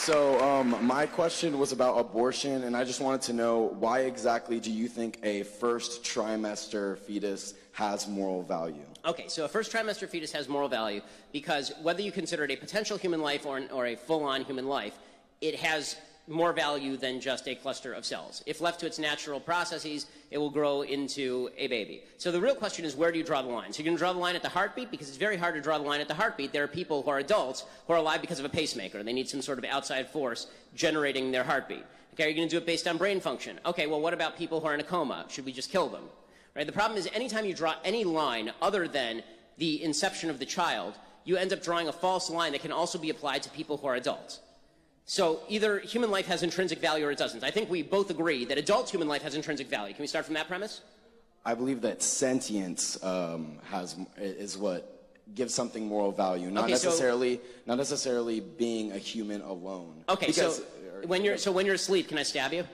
My question was about abortion, and I just wanted to know, why exactly do you think a first trimester fetus has moral value? Okay, so a first trimester fetus has moral value because whether you consider it a potential human life or a full-on human life, it has more value than just a cluster of cells. If left to its natural processes, it will grow into a baby. So the real question is, where do you draw the line? So you're going to draw the line at the heartbeat, because it's very hard to draw the line at the heartbeat. There are people who are adults who are alive because of a pacemaker. They need some sort of outside force generating their heartbeat. Okay, are you going to do it based on brain function? Okay, well, what about people who are in a coma? Should we just kill them? Right? The problem is, anytime you draw any line other than the inception of the child, you end up drawing a false line that can also be applied to people who are adults. So either human life has intrinsic value or it doesn't. I think we both agree that adult human life has intrinsic value. Can we start from that premise? I believe that sentience is what gives something moral value, not necessarily being a human alone. Okay, because, when you're asleep, can I stab you?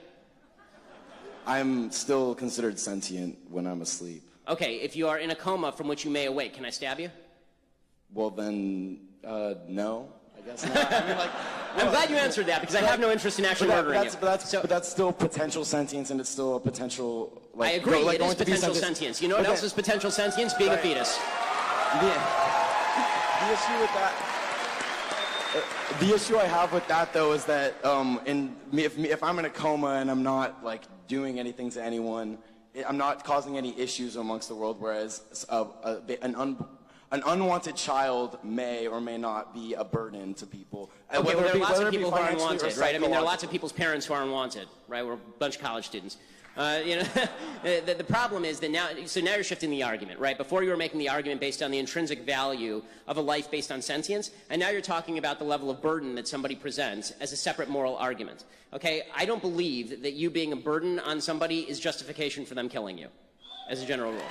I'm still considered sentient when I'm asleep. Okay, if you are in a coma from which you may awake, can I stab you? Well then, no. I guess not. I mean, I'm glad you answered that, because I have no interest in actually murdering you. But that's still potential sentience, and it's still a potential. I agree. It is potential sentience. You know what else is potential sentience? Being a fetus. The issue with that. The issue I have with that, though, is that if I'm in a coma and I'm not doing anything to anyone, I'm not causing any issues amongst the world. Whereas an unwanted child may or may not be a burden to people. Okay, well, there are lots of people who are unwanted, right? I mean, there are lots of people's parents who are unwanted, right? We're a bunch of college students. The problem is that now you're shifting the argument, right? Before you were making the argument based on the intrinsic value of a life based on sentience, and now you're talking about the level of burden that somebody presents as a separate moral argument. Okay, I don't believe that you being a burden on somebody is justification for them killing you, as a general rule.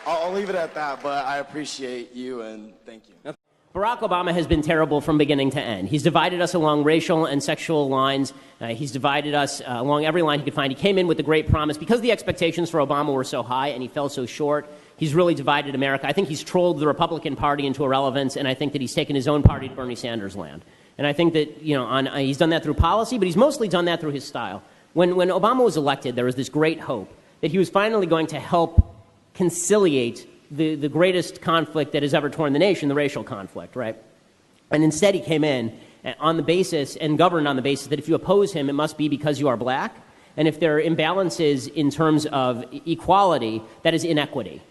I'll leave it at that, but I appreciate you and thank you. Okay. Barack Obama has been terrible from beginning to end. He's divided us along racial and sexual lines. He's divided us along every line he could find. He came in with a great promise. Because the expectations for Obama were so high and he fell so short, he's really divided America. I think he's trolled the Republican Party into irrelevance, and I think that he's taken his own party to Bernie Sanders' land. And I think that, he's done that through policy, but he's mostly done that through his style. When Obama was elected, there was this great hope that he was finally going to help conciliate the greatest conflict that has ever torn the nation, the racial conflict, right? And instead he came in on the basis and governed on the basis that if you oppose him, it must be because you are black. And if there are imbalances in terms of equality, that is inequity,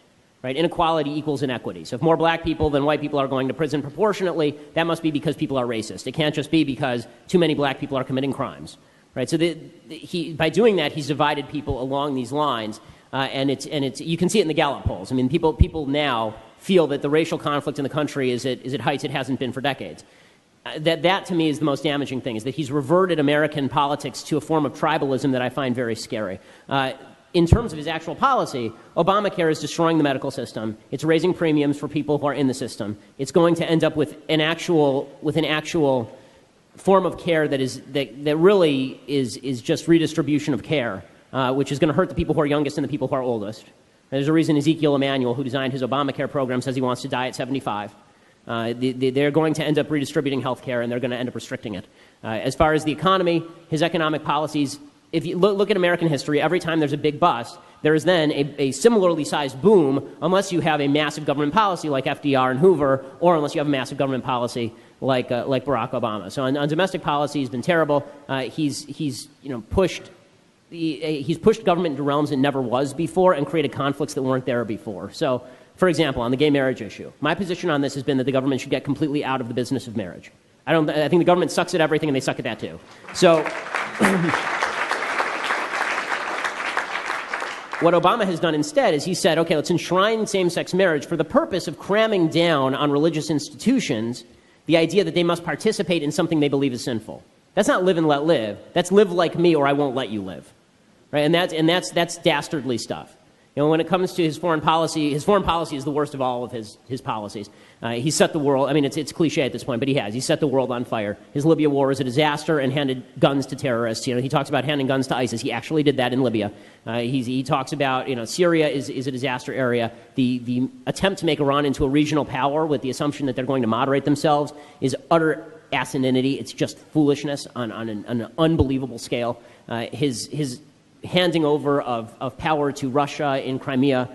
right? Inequality equals inequity. So if more black people than white people are going to prison proportionately, that must be because people are racist. It can't just be because too many black people are committing crimes, right? So by doing that, he's divided people along these lines. And you can see it in the Gallup polls. I mean, people now feel that the racial conflict in the country is at heights it hasn't been for decades. That to me is the most damaging thing, is that he's reverted American politics to a form of tribalism that I find very scary. In terms of his actual policy, Obamacare is destroying the medical system. It's raising premiums for people who are in the system. It's going to end up with an actual form of care that really is just redistribution of care. Which is going to hurt the people who are youngest and the people who are oldest. There's a reason Ezekiel Emanuel, who designed his Obamacare program, says he wants to die at 75. They're going to end up redistributing health care, and they're going to end up restricting it. As far as the economy, his economic policies, if you look at American history, every time there's a big bust, there is then a similarly sized boom, unless you have a massive government policy like FDR and Hoover, or unless you have a massive government policy like Barack Obama. So on domestic policy, he's been terrible. He's pushed government into realms it never was before and created conflicts that weren't there before. So, for example, on the gay marriage issue, my position on this has been that the government should get completely out of the business of marriage. I think the government sucks at everything, and they suck at that too. So, what Obama has done instead is he said, okay, let's enshrine same-sex marriage for the purpose of cramming down on religious institutions the idea that they must participate in something they believe is sinful. That's not live and let live. That's live like me or I won't let you live. Right? And that's dastardly stuff. When it comes to his foreign policy is the worst of all of his policies. He set the world, I mean, it's cliche at this point, but he set the world on fire. His Libya war was a disaster and handed guns to terrorists. He talks about handing guns to ISIS. He actually did that in Libya. He talks about, Syria is a disaster area. The attempt to make Iran into a regional power with the assumption that they're going to moderate themselves is utter asininity. It's just foolishness on an unbelievable scale. His handing over of power to Russia in Crimea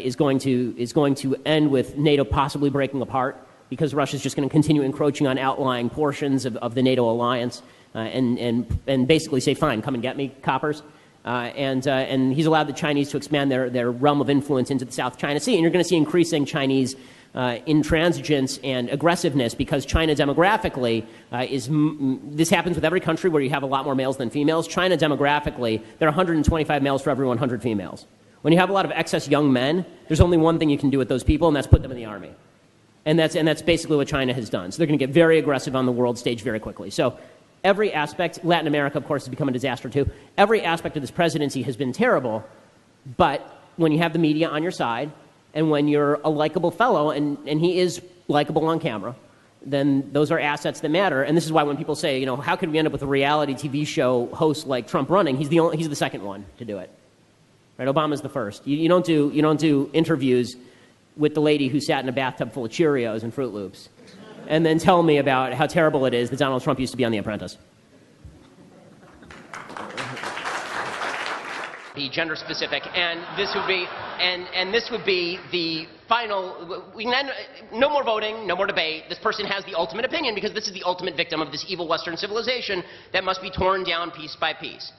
is going to end with NATO possibly breaking apart, because Russia's just going to continue encroaching on outlying portions of the NATO alliance, and basically say, fine, come and get me, coppers. And he's allowed the Chinese to expand their realm of influence into the South China Sea. And you're going to see increasing Chinese intransigence and aggressiveness, because China demographically this happens with every country where you have a lot more males than females. China demographically, there are 125 males for every 100 females. When you have a lot of excess young men, there's only one thing you can do with those people, and that's put them in the army. And that's basically what China has done. So they're going to get very aggressive on the world stage very quickly. So every aspect, Latin America, of course, has become a disaster too. Every aspect of this presidency has been terrible, but when you have the media on your side, and when you're a likable fellow, and he is likable on camera, then those are assets that matter. And this is why when people say, how could we end up with a reality TV show host like Trump running, he's the second one to do it. Right? Obama's the first. You don't do interviews with the lady who sat in a bathtub full of Cheerios and Fruit Loops, and then tell me about how terrible it is that Donald Trump used to be on The Apprentice. Be gender specific, and this would be the final. We can end, no more voting, no more debate. This person has the ultimate opinion, because this is the ultimate victim of this evil Western civilization that must be torn down piece by piece.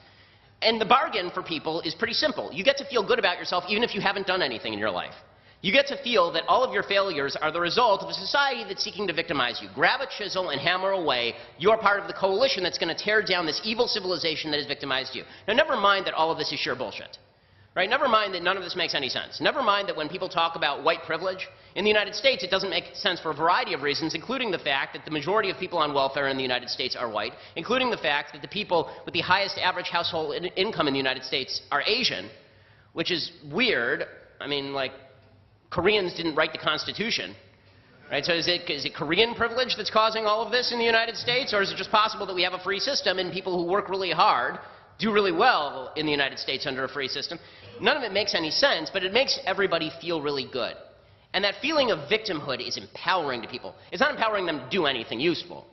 And the bargain for people is pretty simple. You get to feel good about yourself even if you haven't done anything in your life. You get to feel that all of your failures are the result of a society that's seeking to victimize you. Grab a chisel and hammer away. You're part of the coalition that's going to tear down this evil civilization that has victimized you. Now, never mind that all of this is sheer bullshit. Right? Never mind that none of this makes any sense. Never mind that when people talk about white privilege, in the United States it doesn't make sense for a variety of reasons, including the fact that the majority of people on welfare in the United States are white, including the fact that the people with the highest average household income in the United States are Asian, which is weird. I mean, like, Koreans didn't write the Constitution, right? So is it Korean privilege that's causing all of this in the United States, or is it just possible that we have a free system and people who work really hard do really well in the United States under a free system? None of it makes any sense, but it makes everybody feel really good. And that feeling of victimhood is empowering to people. It's not empowering them to do anything useful.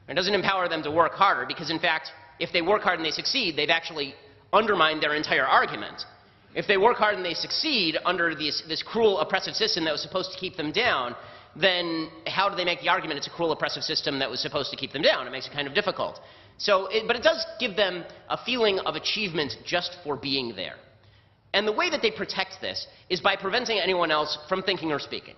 It doesn't empower them to work harder, because in fact, if they work hard and they succeed, they've actually undermined their entire argument. If they work hard and they succeed under this cruel, oppressive system that was supposed to keep them down, then how do they make the argument it's a cruel, oppressive system that was supposed to keep them down? It makes it kind of difficult. But it does give them a feeling of achievement just for being there. And the way that they protect this is by preventing anyone else from thinking or speaking.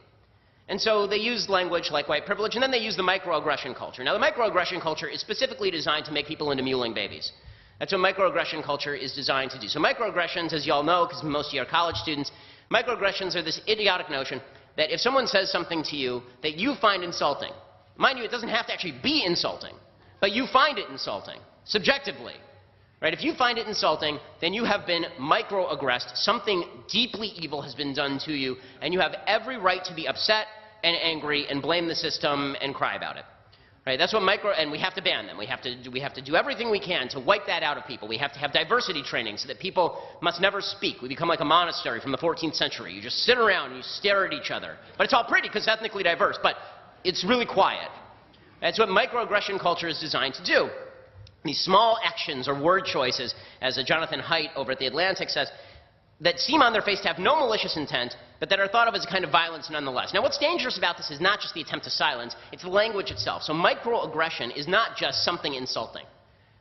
And so they use language like white privilege, and then they use the microaggression culture. Now, the microaggression culture is specifically designed to make people into mewling babies. That's what microaggression culture is designed to do. So microaggressions, as you all know, because most of you are college students, microaggressions are this idiotic notion that if someone says something to you that you find insulting, mind you, it doesn't have to actually be insulting, but you find it insulting, subjectively. Right? If you find it insulting, then you have been microaggressed. Something deeply evil has been done to you, and you have every right to be upset and angry and blame the system and cry about it. Right? That's what and we have to ban them. We have to do everything we can to wipe that out of people. We have to have diversity training so that people must never speak. We become like a monastery from the 14th century. You just sit around and you stare at each other. But it's all pretty because it's ethnically diverse, but it's really quiet. That's what microaggression culture is designed to do. These small actions or word choices, as Jonathan Haidt over at The Atlantic says, that seem on their face to have no malicious intent, but that are thought of as a kind of violence nonetheless. Now, what's dangerous about this is not just the attempt to silence, it's the language itself. So microaggression is not just something insulting.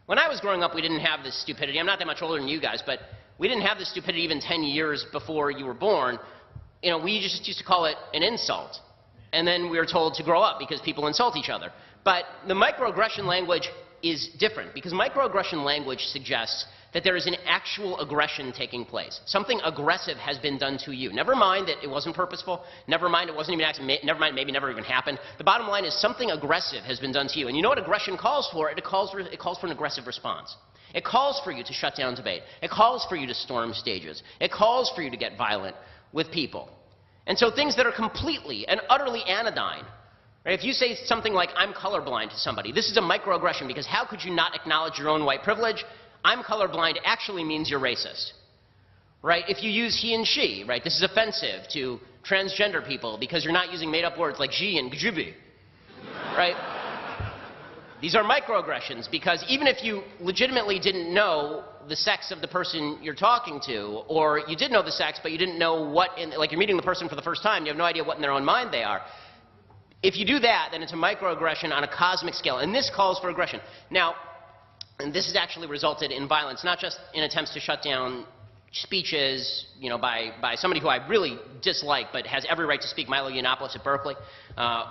When I was growing up, we didn't have this stupidity. I'm not that much older than you guys, but we didn't have this stupidity even 10 years before you were born. We just used to call it an insult. And then we were told to grow up because people insult each other. But the microaggression language is different, because microaggression language suggests that there is an actual aggression taking place. Something aggressive has been done to you. Never mind that it wasn't purposeful. Never mind it wasn't even accident. Never mind maybe never even happened. The bottom line is something aggressive has been done to you. And you know what aggression calls for? It calls for an aggressive response. It calls for you to shut down debate. It calls for you to storm stages. It calls for you to get violent with people. And so things that are completely and utterly anodyne, right? If you say something like, I'm colorblind to somebody, this is a microaggression, because how could you not acknowledge your own white privilege? I'm colorblind actually means you're racist, right? If you use he and she, right, this is offensive to transgender people because you're not using made-up words like she and gjubi, right? These are microaggressions, because even if you legitimately didn't know the sex of the person you're talking to, or you did know the sex, but you didn't know what, like you're meeting the person for the first time, you have no idea what in their own mind they are. If you do that, then it's a microaggression on a cosmic scale, and this calls for aggression. Now, and this has actually resulted in violence, not just in attempts to shut down speeches, you know, by somebody who I really dislike but has every right to speak, Milo Yiannopoulos at Berkeley,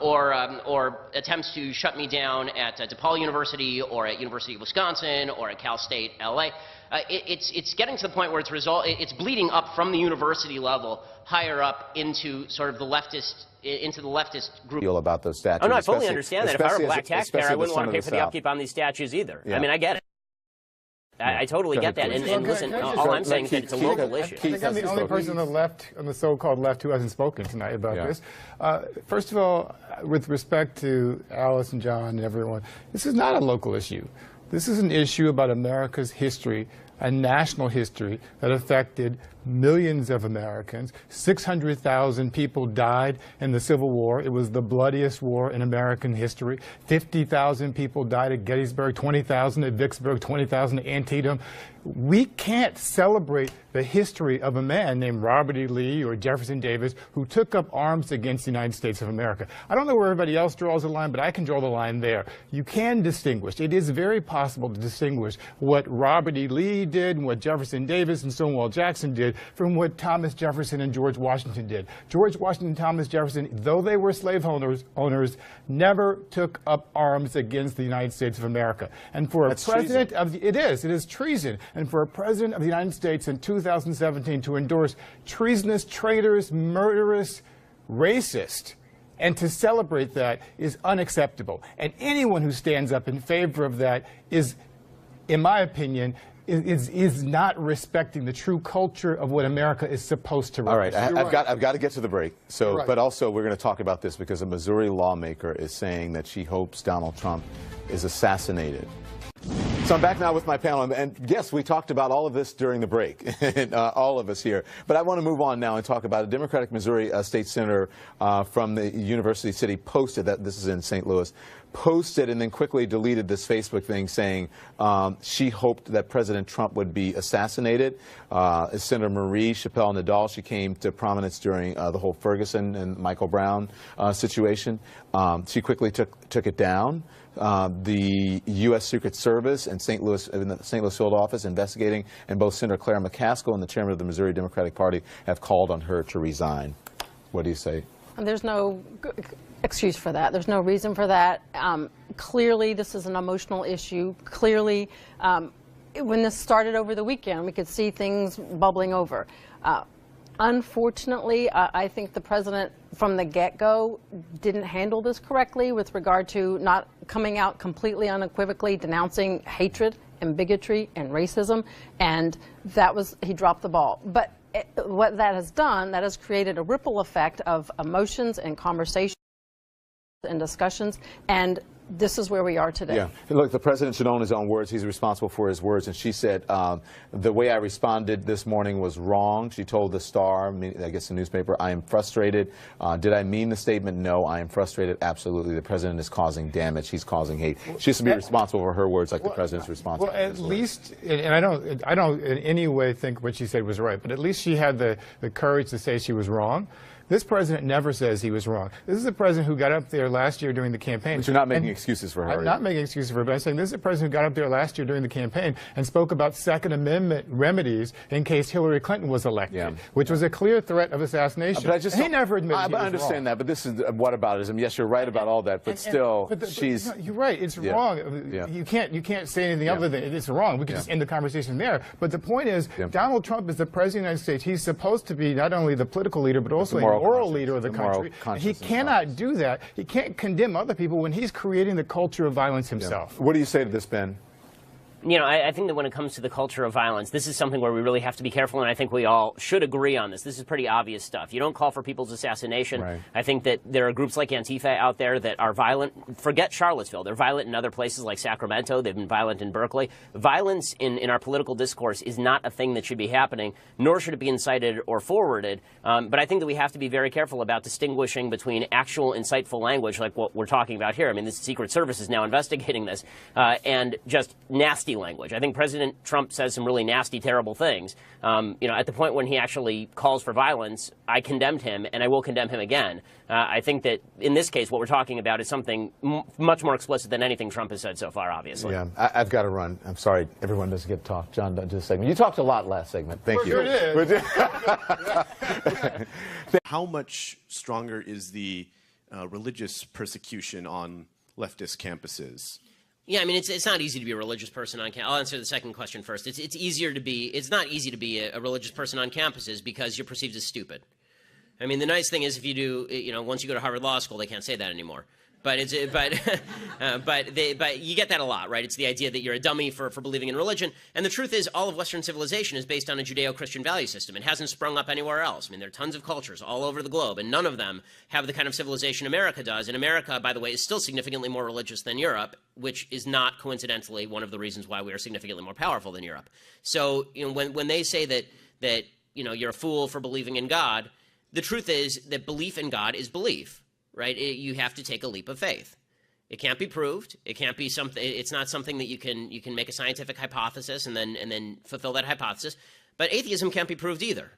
or attempts to shut me down at DePaul University or at University of Wisconsin or at Cal State LA. It's getting to the point where it's bleeding up from the university level higher up into sort of the leftist group. About those statues. Oh no, I fully understand that. If I were a black taxpayer, I wouldn't want to pay for the upkeep on these statues either. Yeah. I mean, I get it. I totally get that. And listen, all I'm saying is that it's a local issue. I think I'm the only person on the left, on the so-called left, who hasn't spoken tonight about this. First of all, with respect to Alice and John and everyone, this is not a local issue. This is an issue about America's history, a national history that affected millions of Americans. 600,000 people died in the Civil War. It was the bloodiest war in American history. 50,000 people died at Gettysburg, 20,000 at Vicksburg, 20,000 at Antietam. We can't celebrate the history of a man named Robert E. Lee or Jefferson Davis who took up arms against the United States of America. I don't know where everybody else draws the line, but I can draw the line there. You can distinguish. It is very possible to distinguish what Robert E. Lee did and what Jefferson Davis and Stonewall Jackson did from what Thomas Jefferson and George Washington did. George Washington and Thomas Jefferson, though they were slave owners, never took up arms against the United States of America. And for a president of the, it is treason. And for a president of the United States in 2017 to endorse treasonous, traitors, murderous, racist, and to celebrate that is unacceptable. And anyone who stands up in favor of that is, in my opinion, is not respecting the true culture of what America is supposed to represent. All right, I've got to get to the break. So, but also we're going to talk about this because a Missouri lawmaker is saying that she hopes Donald Trump is assassinated. So I'm back now with my panel, and yes, we talked about all of this during the break, all of us here. But I want to move on now and talk about a Democratic Missouri state senator from the University City posted that, this is in St. Louis, posted and then quickly deleted this Facebook thing saying she hoped that President Trump would be assassinated. Senator Marie Chappelle Nadal, she came to prominence during the whole Ferguson and Michael Brown situation. She quickly took it down. The U.S. Secret Service and in the St. Louis field office investigating, and both Senator Claire McCaskill and the chairman of the Missouri Democratic Party have called on her to resign. What do you say? There's no excuse for that. There's no reason for that. Clearly, this is an emotional issue. Clearly, when this started over the weekend, we could see things bubbling over. Unfortunately, I think the president from the get-go didn't handle this correctly with regard to not coming out completely unequivocally denouncing hatred and bigotry and racism, and he dropped the ball. But what that has done, that has created a ripple effect of emotions and conversations and discussions, and this is where we are today. Yeah. Look, the president should own his own words. He's responsible for his words. And she said, the way I responded this morning was wrong. She told the Star, I guess the newspaper, I am frustrated. Did I mean the statement? No, I am frustrated. Absolutely. The president is causing damage. He's causing hate. She should be responsible for her words like the president's responsible. Well, at least, and I don't in any way think what she said was right, but at least she had the courage to say she was wrong. This president never says he was wrong. This is a president who got up there last year during the campaign. But you're not making excuses for her. I'm not making excuses for her, but I'm saying this is a president who got up there last year during the campaign and spoke about Second Amendment remedies in case Hillary Clinton was elected, which was a clear threat of assassination. But he never admitted he was I understand wrong. that, but this is whataboutism. Yes, you're right about all that, but still, she's... No, you're right. It's wrong. You can't say anything other than it's wrong. We could just end the conversation there. But the point is, Donald Trump is the president of the United States. He's supposed to be not only the political leader, but also a moral leader of the country. He cannot do that. He can't condemn other people when he's creating the culture of violence himself. What do you say to this, Ben? You know, I think that when it comes to the culture of violence, this is something where we really have to be careful, and I think we all should agree on this. This is pretty obvious stuff. You don't call for people's assassination. Right. I think that there are groups like Antifa out there that are violent. Forget Charlottesville. They're violent in other places like Sacramento. They've been violent in Berkeley. Violence in our political discourse is not a thing that should be happening, nor should it be incited or forwarded. But I think that we have to be very careful about distinguishing between actual insightful language, like what we're talking about here. I mean, the Secret Service is now investigating this, and just nasty language. I think President Trump says some really nasty, terrible things. You know, at the point when he actually calls for violence, I condemned him, and I will condemn him again. I think that in this case, what we're talking about is something much more explicit than anything Trump has said so far, obviously. Yeah, I've got to run. I'm sorry, everyone doesn't get to talk. John, just a segment. You talked a lot last segment. Thank you. Sure did. How much stronger is the religious persecution on leftist campuses? Yeah, I mean, it's not easy to be a religious person on campus. I'll answer the second question first. It's easier to be. It's not easy to be a religious person on campuses because you're perceived as stupid. I mean, the nice thing is if you do, you know, once you go to Harvard Law School, they can't say that anymore. But but you get that a lot, right? It's the idea that you're a dummy for believing in religion. And the truth is, all of Western civilization is based on a Judeo-Christian value system. It hasn't sprung up anywhere else. I mean, there are tons of cultures all over the globe, and none of them have the kind of civilization America does. And America, by the way, is still significantly more religious than Europe, which is not coincidentally one of the reasons why we are significantly more powerful than Europe. So, you know, when they say that you know, you're a fool for believing in God, the truth is that belief in God is belief. Right? You have to take a leap of faith. It can't be proved. It can't be something. It's not something that you can make a scientific hypothesis and then fulfill that hypothesis. But atheism can't be proved either.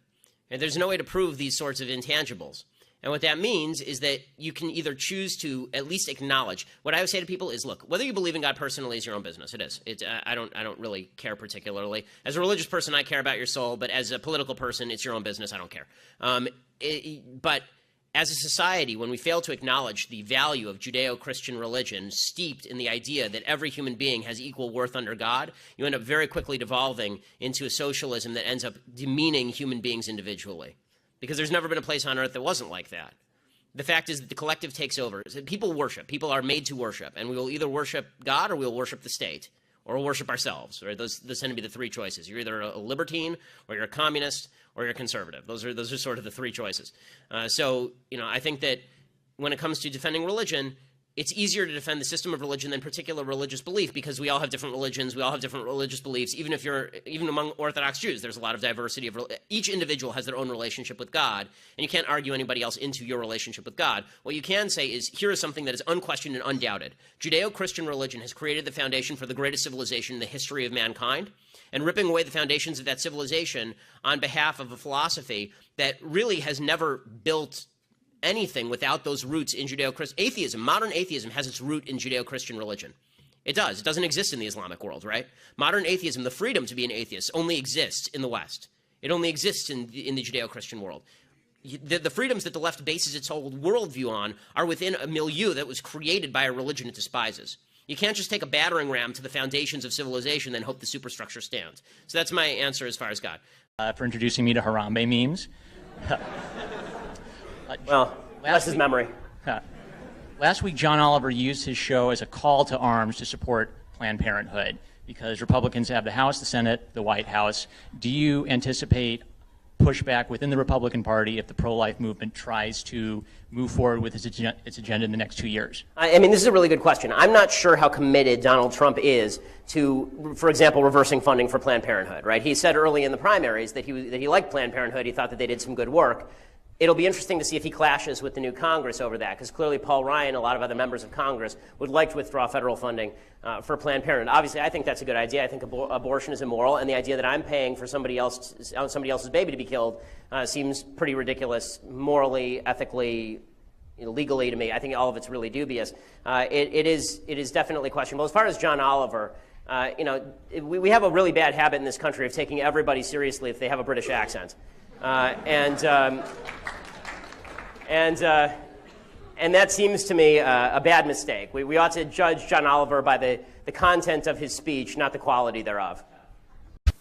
And there's no way to prove these sorts of intangibles. And what that means is that you can either choose to at least acknowledge. What I would say to people is, look, whether you believe in God personally is your own business. It is. I don't really care particularly. As a religious person, I care about your soul. But as a political person, it's your own business. I don't care. But as a society, when we fail to acknowledge the value of Judeo-Christian religion steeped in the idea that every human being has equal worth under God, you end up very quickly devolving into a socialism that ends up demeaning human beings individually. Because there's never been a place on earth that wasn't like that. The fact is that the collective takes over. People worship. People are made to worship. And we will either worship God or we will worship the state. Or we'll worship ourselves. Right? Those tend to be the three choices. You're either a libertine, or you're a communist, or you're a conservative. Those are sort of the three choices. So, you know, I think that when it comes to defending religion, it's easier to defend the system of religion than particular religious belief because we all have different religions, we all have different religious beliefs. Even among Orthodox Jews, there's a lot of diversity of each individual has their own relationship with God, and you can't argue anybody else into your relationship with God. What you can say is, here is something that is unquestioned and undoubted. Judeo-Christian religion has created the foundation for the greatest civilization in the history of mankind, and ripping away the foundations of that civilization on behalf of a philosophy that really has never built anything without those roots in Judeo-Christian. Atheism, modern atheism, has its root in Judeo-Christian religion. It does. It doesn't exist in the Islamic world, right? Modern atheism, the freedom to be an atheist, only exists in the West. It only exists in the Judeo-Christian world. The freedoms that the left bases its whole worldview on are within a milieu that was created by a religion it despises. You can't just take a battering ram to the foundations of civilization and hope the superstructure stands. So that's my answer as far as God. For introducing me to Harambe memes. Well, that's his memory. Last week, John Oliver used his show as a call to arms to support Planned Parenthood because Republicans have the House, the Senate, the White House. Do you anticipate pushback within the Republican Party if the pro-life movement tries to move forward with its agenda in the next 2 years? I mean, this is a really good question. I'm not sure how committed Donald Trump is to, for example, reversing funding for Planned Parenthood, right? He said early in the primaries that he liked Planned Parenthood. He thought that they did some good work. It'll be interesting to see if he clashes with the new Congress over that, because clearly Paul Ryan and a lot of other members of Congress would like to withdraw federal funding for Planned Parenthood. Obviously, I think that's a good idea. I think abortion is immoral, and the idea that I'm paying for somebody else's baby to be killed seems pretty ridiculous, morally, ethically, legally to me. I think all of it's really dubious. It is definitely questionable. As far as John Oliver, we have a really bad habit in this country of taking everybody seriously if they have a British accent. And that seems to me a bad mistake. We ought to judge John Oliver by the content of his speech, not the quality thereof.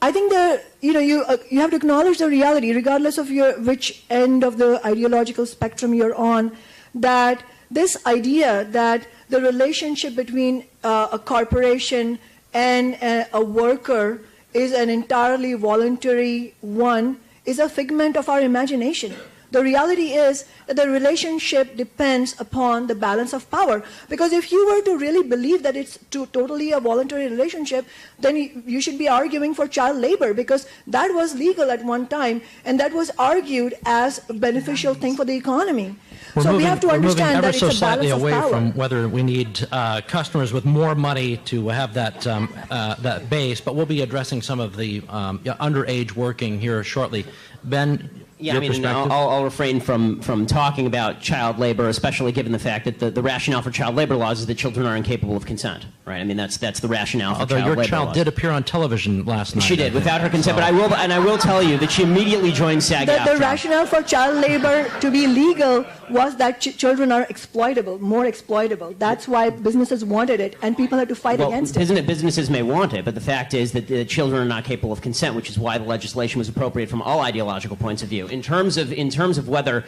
I think that you have to acknowledge the reality, regardless of which end of the ideological spectrum you're on, that this idea that the relationship between a corporation and a worker is an entirely voluntary one is a figment of our imagination. The reality is that the relationship depends upon the balance of power. Because if you were to really believe that it's totally a voluntary relationship, then you should be arguing for child labor, because that was legal at one time, and that was argued as a beneficial thing for the economy. So we have to understand that it's a balance of power. We're moving ever so slightly away from whether we need customers with more money to have that, that base, but we'll be addressing some of the underage working here shortly. Ben? Yeah, I mean, I'll refrain from talking about child labor, especially given the fact that the rationale for child labor laws is that children are incapable of consent, right? I mean, that's the rationale for child labor laws. Although your child did appear on television last night. She did, without her consent, but I will tell you that she immediately joined SAG-AFTRA. The rationale for child labor to be legal was that children are exploitable, more exploitable. That's why businesses wanted it, and people had to fight against it. Isn't it businesses may want it, but the fact is that the children are not capable of consent, which is why the legislation was appropriate from all ideological points of view. In terms of whether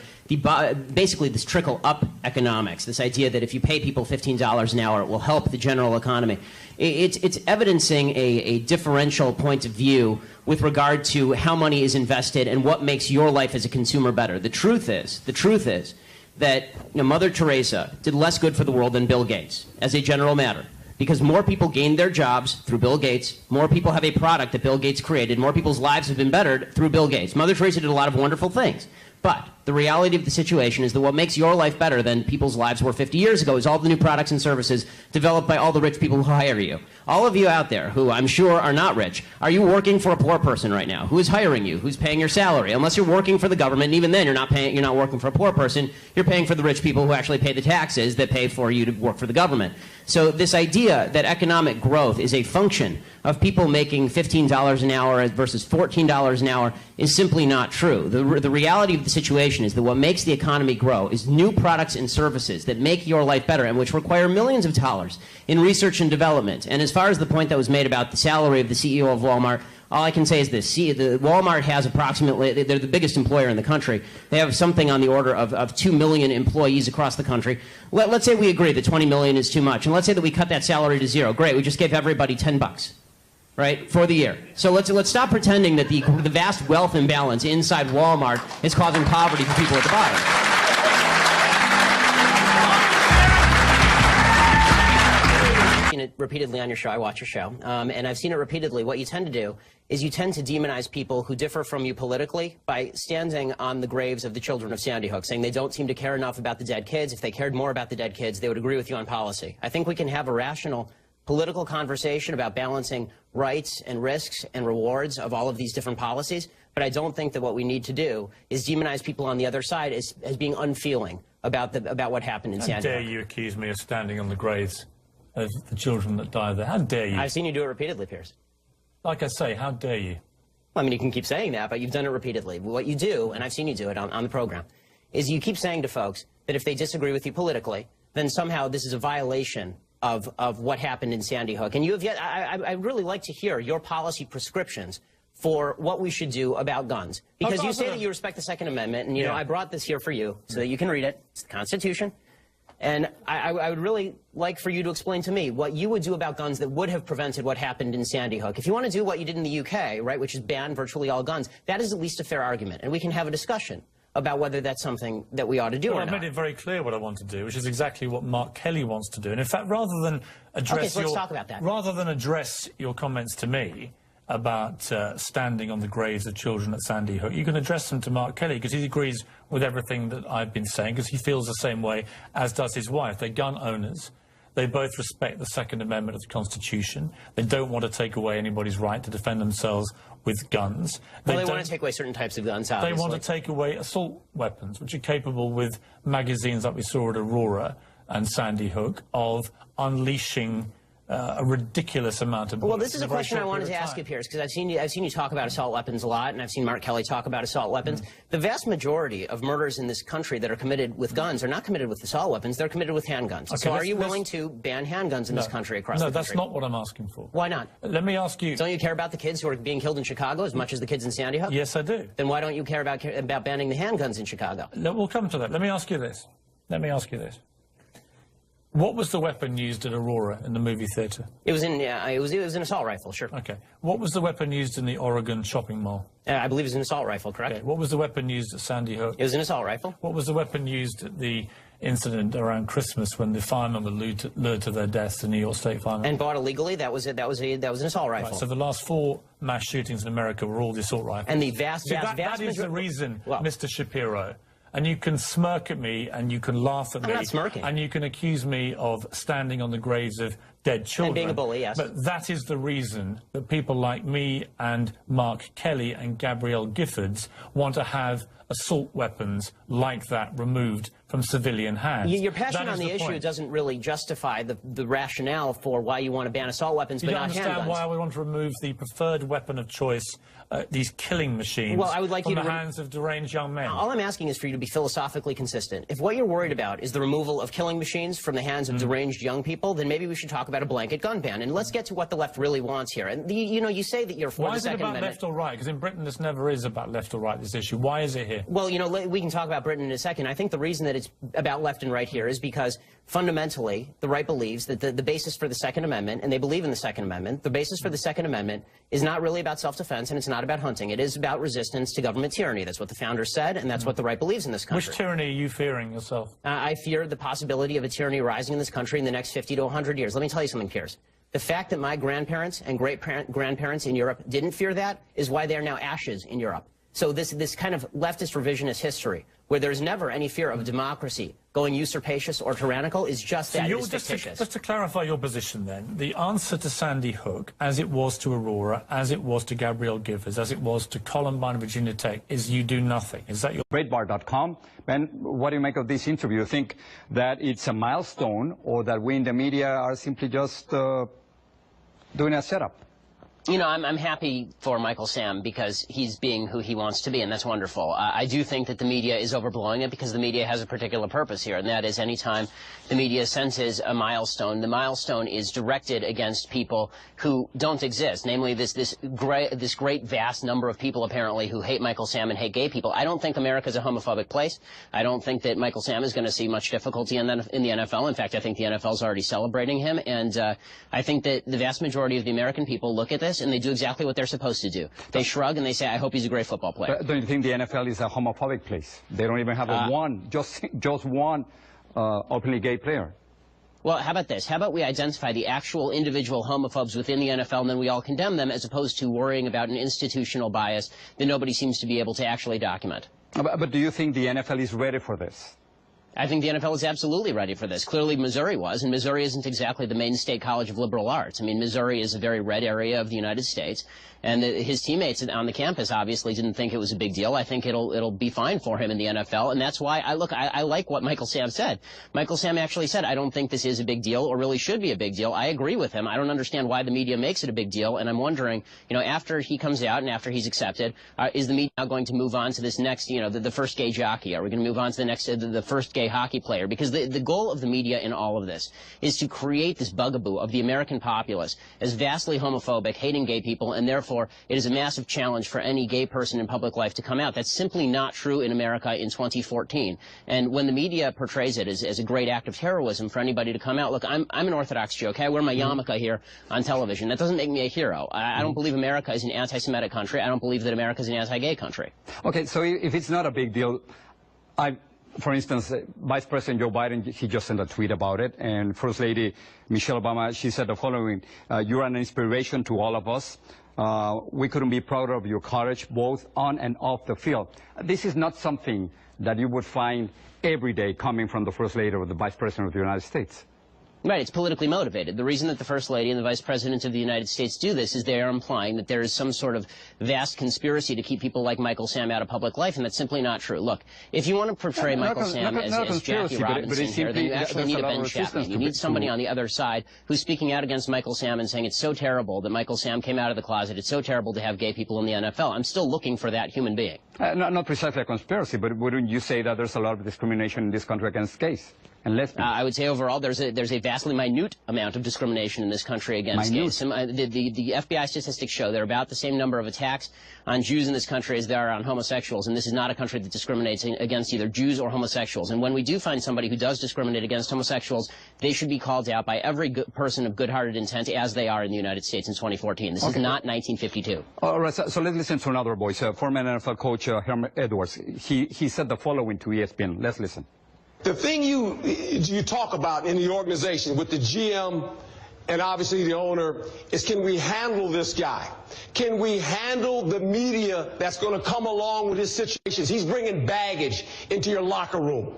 basically this trickle-up economics, this idea that if you pay people $15 an hour, it will help the general economy, it's evidencing a differential point of view with regard to how money is invested and what makes your life as a consumer better. The truth is that Mother Teresa did less good for the world than Bill Gates, as a general matter. Because more people gained their jobs through Bill Gates, more people have a product that Bill Gates created, more people's lives have been bettered through Bill Gates. Mother Teresa did a lot of wonderful things. But the reality of the situation is that what makes your life better than people's lives were 50 years ago is all the new products and services developed by all the rich people who hire you. All of you out there who I'm sure are not rich, are you working for a poor person right now? Who is hiring you? Who's paying your salary? Unless you're working for the government, and even then you're not working for a poor person, you're paying for the rich people who actually pay the taxes that pay for you to work for the government. So this idea that economic growth is a function of people making $15 an hour versus $14 an hour is simply not true. The reality of the situation is that what makes the economy grow is new products and services that make your life better and which require millions of dollars in research and development. And as far as the point that was made about the salary of the CEO of Walmart, all I can say is this. Walmart has approximately, they're the biggest employer in the country. They have something on the order of 2 million employees across the country. Let's say we agree that 20 million is too much. And let's say that we cut that salary to zero. Great, we just gave everybody $10, right, for the year. So let's stop pretending that the vast wealth imbalance inside Walmart is causing poverty for people at the bottom. It repeatedly on your show. I watch your show, and I've seen it repeatedly. What you tend to do is you tend to demonize people who differ from you politically by standing on the graves of the children of Sandy Hook, saying they don't seem to care enough about the dead kids. If they cared more about the dead kids, they would agree with you on policy. I think we can have a rational political conversation about balancing rights and risks and rewards of all of these different policies, but I don't think that what we need to do is demonize people on the other side as being unfeeling about what happened in Sandy Hook. How dare you accuse me of standing on the graves of the children that died there? How dare you? I've seen you do it repeatedly, Piers. Like I say, how dare you? Well, I mean, you can keep saying that, but you've done it repeatedly. What you do, and I've seen you do it on the program, is you keep saying to folks that if they disagree with you politically, then somehow this is a violation of what happened in Sandy Hook. And you have yet, I'd really like to hear your policy prescriptions for what we should do about guns. Because you say that you respect the Second Amendment, and, you know, I brought this here for you so that you can read it. It's the Constitution. And I would really like for you to explain to me what you would do about guns that would have prevented what happened in Sandy Hook. If you want to do what you did in the UK, right, which is ban virtually all guns, that is at least a fair argument. And we can have a discussion about whether that's something that we ought to do or not. I've made it very clear what I want to do, which is exactly what Mark Kelly wants to do. And in fact, rather than address let's talk about that. Rather than address your comments to me about standing on the graves of children at Sandy Hook, you can address them to Mark Kelly, because he agrees with everything that I've been saying, because he feels the same way, as does his wife. They're gun owners. They both respect the Second Amendment of the Constitution. They don't want to take away anybody's right to defend themselves with guns. Well, they want to take away certain types of guns, obviously. They want to take away assault weapons, which are capable, with magazines like we saw at Aurora and Sandy Hook, of unleashing a ridiculous amount of bullets. Well, this is a question I wanted to ask you, Piers, because I've seen you talk about assault weapons a lot, and I've seen Mark Kelly talk about assault weapons. The vast majority of murders in this country that are committed with guns are not committed with assault weapons, they're committed with handguns. Okay, so are you willing to ban handguns in this country across the country? No, that's not what I'm asking for. Why not? Let me ask you... Don't you care about the kids who are being killed in Chicago as much as the kids in Sandy Hook? Yes, I do. Then why don't you care about banning the handguns in Chicago? We'll come to that. Let me ask you this. What was the weapon used at Aurora in the movie theater? It was an assault rifle, sure. Okay. What was the weapon used in the Oregon shopping mall? I believe it was an assault rifle, correct? Okay. What was the weapon used at Sandy Hook? It was an assault rifle. What was the weapon used at the incident around Christmas when the firemen were lured to their deaths, the New York State firemen? And bought illegally? That was an assault rifle. Right, so the last 4 mass shootings in America were all the assault rifles. And the vast that is the reason, Mr. Shapiro. And you can smirk at me, and you can laugh at me. I'm not smirking. And you can accuse me of standing on the graves of dead children. And being a bully, yes. But that is the reason that people like me and Mark Kelly and Gabrielle Giffords want to have assault weapons like that removed from civilian hands. Your passion on the issue doesn't really justify the rationale for why you want to ban assault weapons, but not handguns. You don't understand why we want to remove the preferred weapon of choice, these killing machines, from the hands of deranged young men. All I'm asking is for you to be philosophically consistent. If what you're worried about is the removal of killing machines from the hands of deranged young people, then maybe we should talk about a blanket gun ban. And let's get to what the left really wants here. And you say that you're for the Second Amendment. Why is it about left or right? Because in Britain this never is about left or right, this issue. Why is it here? Well, we can talk about Britain in a second. I think the reason that it's about left and right here is because fundamentally the right believes that the basis for the Second Amendment, and they believe in the Second Amendment, the basis for the Second Amendment is not really about self-defense and it's not about hunting. It is about resistance to government tyranny. That's what the founders said, and that's what the right believes in this country. Which tyranny are you fearing yourself? I fear the possibility of a tyranny rising in this country in the next 50 to 100 years. Let me tell you something, Piers. The fact that my grandparents and great-grandparents in Europe didn't fear that is why they are now ashes in Europe. So this kind of leftist revisionist history, where there's never any fear of democracy going usurpacious or tyrannical, is just that. It's fictitious. Just to clarify your position then, the answer to Sandy Hook, as it was to Aurora, as it was to Gabrielle Giffords, as it was to Columbine and Virginia Tech, is you do nothing. Is that your... Breitbart.com. Ben, what do you make of this interview? You think that it's a milestone, or that we in the media are simply just doing a setup? I'm happy for Michael Sam because he's being who he wants to be, and that's wonderful. I do think that the media is overblowing it because the media has a particular purpose here, and that is anytime the media senses a milestone, the milestone is directed against people who don't exist, namely this great vast number of people apparently who hate Michael Sam and hate gay people. I don't think America is a homophobic place. I don't think that Michael Sam is going to see much difficulty in the NFL. In fact, I think the NFL is already celebrating him, and I think that the vast majority of the American people look at this and they do exactly what they're supposed to do. They shrug and they say, I hope he's a great football player. But don't you think the NFL is a homophobic place? They don't even have just one openly gay player. Well, how about this? How about we identify the actual individual homophobes within the NFL and then we all condemn them as opposed to worrying about an institutional bias that nobody seems to be able to actually document. But do you think the NFL is ready for this? I think the NFL is absolutely ready for this. Clearly, Missouri was, and Missouri isn't exactly the main state college of liberal arts. I mean, Missouri is a very red area of the United States, and his teammates on the campus obviously didn't think it was a big deal. I think it'll be fine for him in the NFL, and that's why I like what Michael Sam said. Michael Sam actually said, I don't think this is a big deal or really should be a big deal. I agree with him. I don't understand why the media makes it a big deal, and I'm wondering, after he comes out and after he's accepted, is the media now going to move on to this next, the first gay jockey? Are we going to move on to the next, the first gay hockey player? Because the goal of the media in all of this is to create this bugaboo of the American populace as vastly homophobic, hating gay people, and therefore it is a massive challenge for any gay person in public life to come out. That's simply not true in America in 2014. And when the media portrays it as a great act of heroism for anybody to come out, look, I'm an Orthodox Jew, okay? I wear my yarmulke here on television. That doesn't make me a hero. I don't believe America is an anti-Semitic country. I don't believe that America is an anti-gay country. Okay, so if it's not a big deal, for instance, Vice President Joe Biden, he just sent a tweet about it, and First Lady Michelle Obama, she said the following, you're an inspiration to all of us. We couldn't be prouder of your courage, both on and off the field. This is not something that you would find every day coming from the First Lady or the Vice President of the United States. Right, it's politically motivated. The reason that the First Lady and the Vice President of the United States do this is they are implying that there is some sort of vast conspiracy to keep people like Michael Sam out of public life, and that's simply not true. Look, if you want to portray Michael Sam as Jackie Robinson here, then you actually need a Ben Chapman. You need somebody on the other side who's speaking out against Michael Sam and saying it's so terrible that Michael Sam came out of the closet, it's so terrible to have gay people in the NFL. I'm still looking for that human being. Not precisely a conspiracy, but wouldn't you say that there's a lot of discrimination in this country against gays and lesbians? I would say overall there's a vastly minute amount of discrimination in this country against gays. The FBI statistics show there are about the same number of attacks on Jews in this country as there are on homosexuals, and this is not a country that discriminates against either Jews or homosexuals. And when we do find somebody who does discriminate against homosexuals, they should be called out by every person of good-hearted intent, as they are in the United States in 2014. This is not 1952. All right, so let's listen to another voice. Former NFL coach Herman Edwards. He said the following to ESPN. Let's listen. The thing you talk about in the organization with the GM and obviously the owner is, can we handle this guy? Can we handle the media that's going to come along with his situations? He's bringing baggage into your locker room.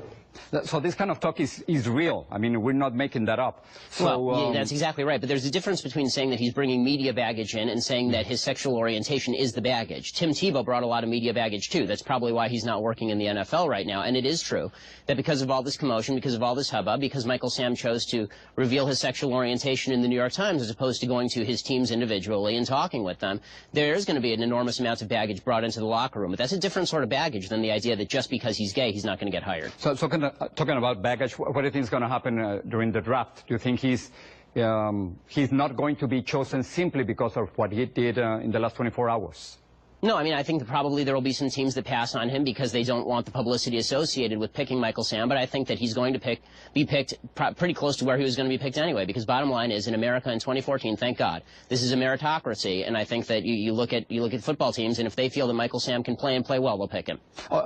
So this kind of talk is real. I mean, we're not making that up. So, well, yeah, that's exactly right. But there's a difference between saying that he's bringing media baggage in and saying that his sexual orientation is the baggage. Tim Tebow brought a lot of media baggage, too. That's probably why he's not working in the NFL right now. And it is true that because of all this commotion, because of all this hubbub, because Michael Sam chose to reveal his sexual orientation in the New York Times as opposed to going to his teams individually and talking with them, there is going to be an enormous amount of baggage brought into the locker room. But that's a different sort of baggage than the idea that just because he's gay, he's not going to get hired. So talking about baggage, what do you think is going to happen during the draft? Do you think he's not going to be chosen simply because of what he did in the last 24 hours? No, I mean, I think that probably there will be some teams that pass on him because they don't want the publicity associated with picking Michael Sam, but I think that he's going to be picked pretty close to where he was going to be picked anyway, because bottom line is, in America in 2014, thank God, this is a meritocracy, and I think that you look at football teams, and if they feel that Michael Sam can play and play well, they'll pick him.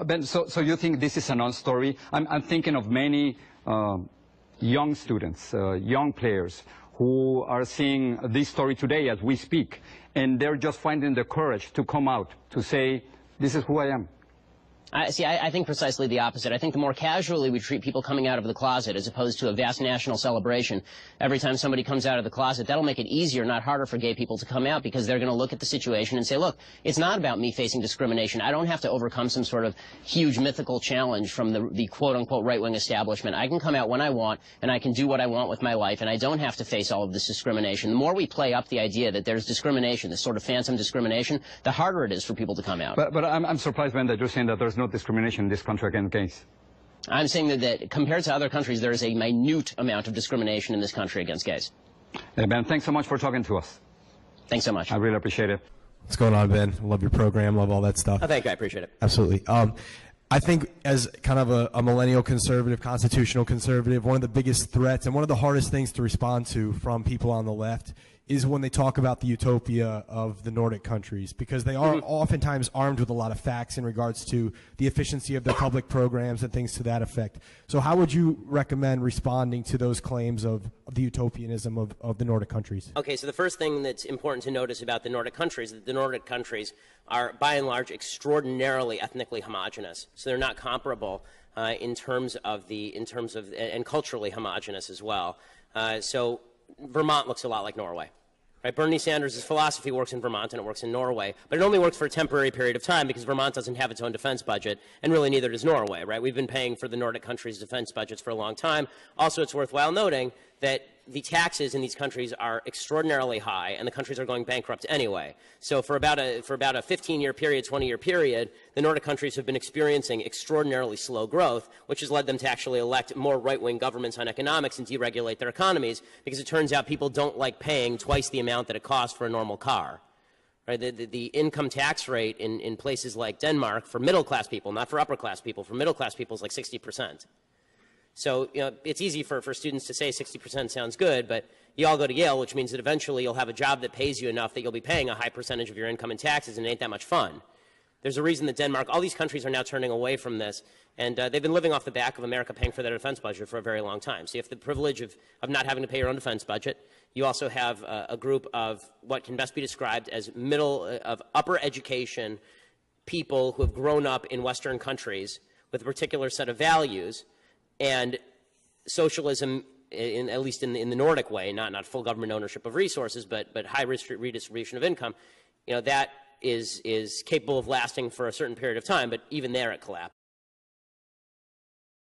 Ben, so you think this is a non-story? I'm thinking of many young students, young players, who are seeing this story today as we speak, and they're just finding the courage to come out, to say, this is who I am. I think precisely the opposite. I think the more casually we treat people coming out of the closet as opposed to a vast national celebration every time somebody comes out of the closet, that'll make it easier, not harder, for gay people to come out, because they're going to look at the situation and say, look, it's not about me facing discrimination. I don't have to overcome some sort of huge mythical challenge from the quote-unquote right-wing establishment. I can come out when I want, and I can do what I want with my life, and I don't have to face all of this discrimination. The more we play up the idea that there's discrimination, this sort of phantom discrimination, the harder it is for people to come out. But I'm surprised, Ben, that you're saying that there's no discrimination in this country against gays. I'm saying that compared to other countries, there is a minute amount of discrimination in this country against gays. Hey, Ben, thanks so much for talking to us. Thanks so much. I really appreciate it. What's going on, Ben? Love your program. Love all that stuff. Oh, thank you. I appreciate it. Absolutely. I think as kind of a millennial conservative, constitutional conservative, one of the biggest threats and one of the hardest things to respond to from people on the left is when they talk about the utopia of the Nordic countries, because they are oftentimes armed with a lot of facts in regards to the efficiency of their public programs and things to that effect. So how would you recommend responding to those claims of the utopianism of the Nordic countries? Okay, so the first thing that's important to notice about the Nordic countries is that the Nordic countries are, by and large, extraordinarily ethnically homogenous. So they're not comparable and culturally homogenous as well. So Vermont looks a lot like Norway. Right? Bernie Sanders' philosophy works in Vermont and it works in Norway, but it only works for a temporary period of time because Vermont doesn't have its own defense budget, and really neither does Norway. Right? We've been paying for the Nordic countries' defense budgets for a long time. Also, it's worthwhile noting that the taxes in these countries are extraordinarily high, and the countries are going bankrupt anyway. So for about a 15-year period, 20-year period, the Nordic countries have been experiencing extraordinarily slow growth, which has led them to actually elect more right-wing governments on economics and deregulate their economies, because it turns out people don't like paying twice the amount that it costs for a normal car. Right? The income tax rate in places like Denmark for middle-class people, not for upper-class people, for middle-class people is like 60%. So, it's easy for students to say 60% sounds good, but you all go to Yale, which means that eventually you'll have a job that pays you enough that you'll be paying a high percentage of your income in taxes, and it ain't that much fun. There's a reason that Denmark, all these countries are now turning away from this, and they've been living off the back of America paying for their defense budget for a very long time. So you have the privilege of not having to pay your own defense budget. You also have a group of what can best be described as upper education people who have grown up in Western countries with a particular set of values. And socialism, at least in the Nordic way, not full government ownership of resources, but high redistribution of income, that is capable of lasting for a certain period of time, but even there it collapses.